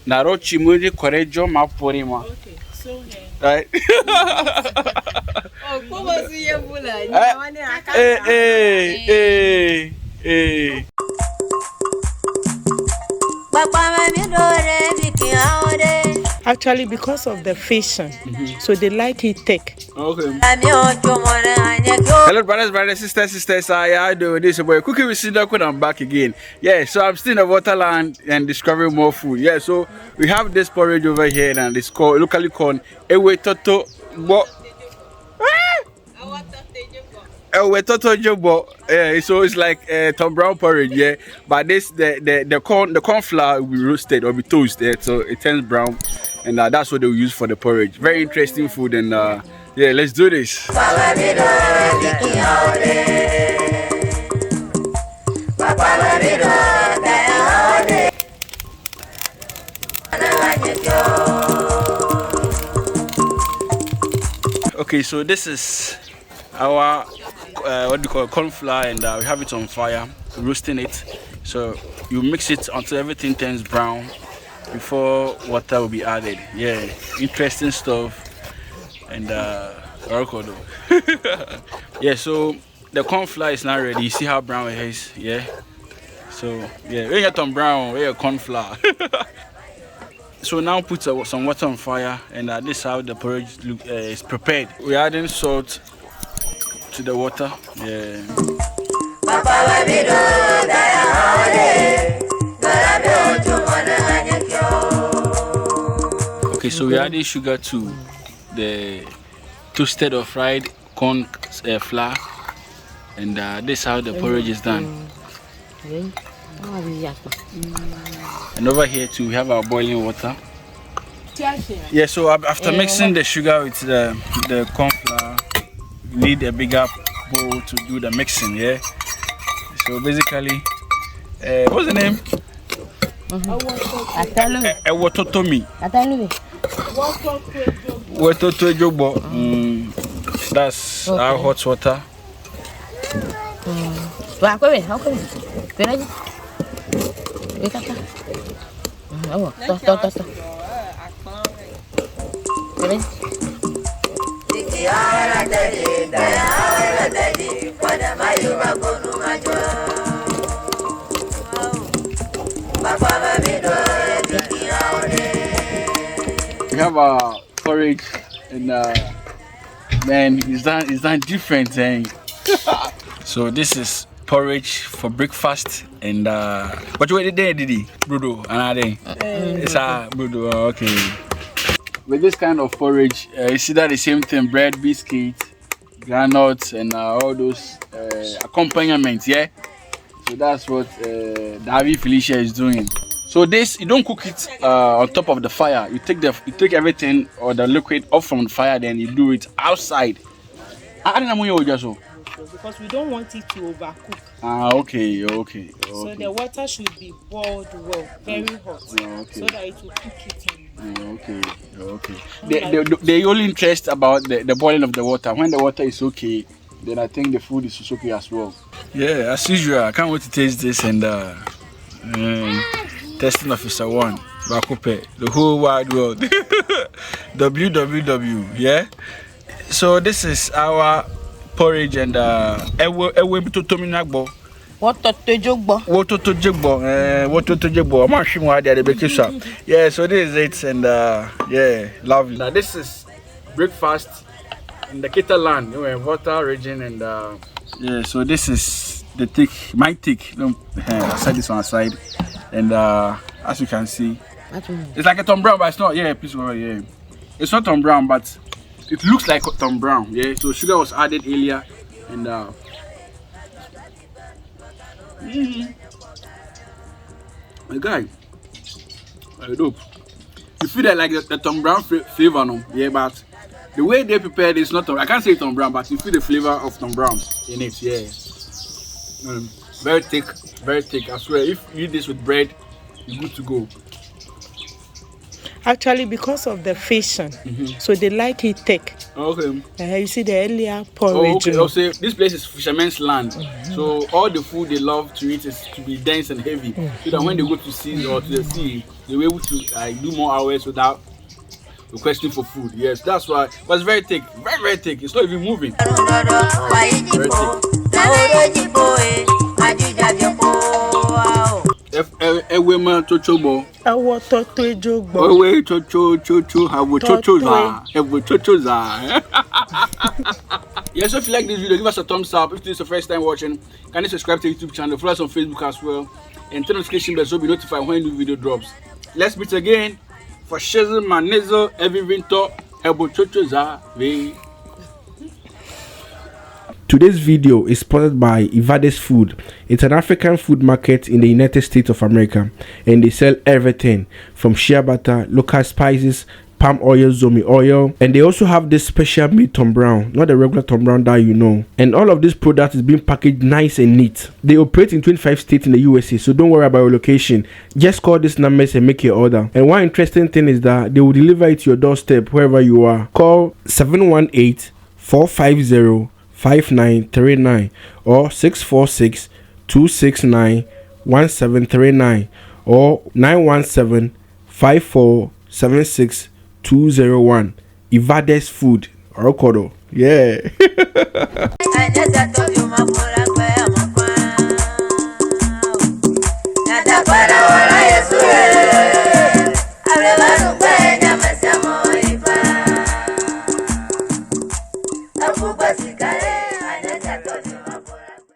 Narochi muri korejo maporima. Okay, so right. Oh, como se ia pular? Hey. Actually, because of the fishing, so they like it thick. Okay. Hello, brothers, sisters. I do this boy. Cooking with Sindaco, and I'm back again. Yeah, so I'm still in the waterland and discovering more food. Yeah, so we have this porridge over here, and it's locally called EWO DZOGBOR. EWO DZOGBOR. Yeah, so it's like Tom Brown porridge. Yeah, but this the corn flour will be roasted or be toasted, so it turns brown, and that's what they will use for the porridge. Very interesting food, and yeah, let's do this. Okay, so this is our what do you call it, corn flour, and we have it on fire, roasting it. So you mix it until everything turns brown before water will be added. Yeah, interesting stuff. And yeah, so the corn flour is now ready. You see how brown it is? Yeah. So yeah, when you turn brown, we have corn flour. So now put some water on fire, and this is how the porridge is prepared. We're adding salt to the water. Yeah. Okay, so we're adding sugar to the toasted or fried corn flour, and this is how the porridge is done. And over here too, we have our boiling water. Yeah, so after mixing the sugar with the corn flour, we need a bigger bowl to do the mixing. Yeah. So basically, what's the name? EWO DZOGBOR. That's our hot water. We have our porridge, and man, it's done different thing. So this is porridge for breakfast, and what you did, Brudo, and it's a Brudo. Okay. With this kind of porridge, you see that the same thing: bread, biscuit, granuts, and all those accompaniments. Yeah. So that's what Davi Felicia is doing. So this, you don't cook it on top of the fire. You take everything or the liquid off from the fire, then you do it outside. Because we don't want it to overcook. Okay. So the water should be boiled well, very hot, so that it will cook it in. Okay. The only interest about the boiling of the water. When the water is okay, then I think the food is okay as well. Yeah, as usual, I can't wait to taste this, and testing officer 1, Bakope, the whole wide world. www, yeah. So this is our porridge, and EWO DZOGBOR. What DZOGBOR? Yeah, so this is it, and yeah, lovely. Now this is breakfast in the Catalan, water region, and yeah, so this is the thick, my thick. I set this one aside, and as you can see, it's like a Tom Brown, but it's not. Yeah, please go. Yeah, it's not Tom Brown, but it looks like Tom Brown. Yeah, so sugar was added earlier, and the guy, dope. You feel that like the Tom Brown flavor, no? Yeah, but the way they prepared is not. I can't say Tom Brown, but you feel the flavor of Tom Brown in it. Yeah, very thick, very thick. I swear, if you eat this with bread, you're good to go. Actually, because of the fashion, so they like it thick. Okay. You see the earlier Oh, porridge. okay. Also, this place is fisherman's land, so all the food they love to eat is to be dense and heavy, so that when they go to sea or to the sea, they're able to do more hours without requesting for food. Yes, that's why. But it's very thick, very very thick. It's not even moving. Very thick. Ewema chochobo. Ewo toto jogbo. Ewe chocho hawo chochoza. Ewe chochoza. Yes, so if you like this video, give us a thumbs up. If this is the first time watching, can you subscribe to the YouTube channel, follow us on Facebook as well, and turn on the notification bell so you'll be notified when new video drops. Let's meet again for Shizzle Manizzle every winter. Ewe chochoza. Today's video is sponsored by Easiest Food. It's an African food market in the United States of America, and they sell everything from shea butter, local spices, palm oil, zomi oil, and they also have this special made Tom Brown, not the regular Tom Brown that you know. And all of this product is being packaged nice and neat. They operate in 25 states in the USA, so don't worry about your location. Just call these numbers and make your order. And one interesting thing is that they will deliver it to your doorstep wherever you are. Call 718-450-5939 or 646-269-1739 or 917-5476-201. Easiest Food. Orokodo. Yeah.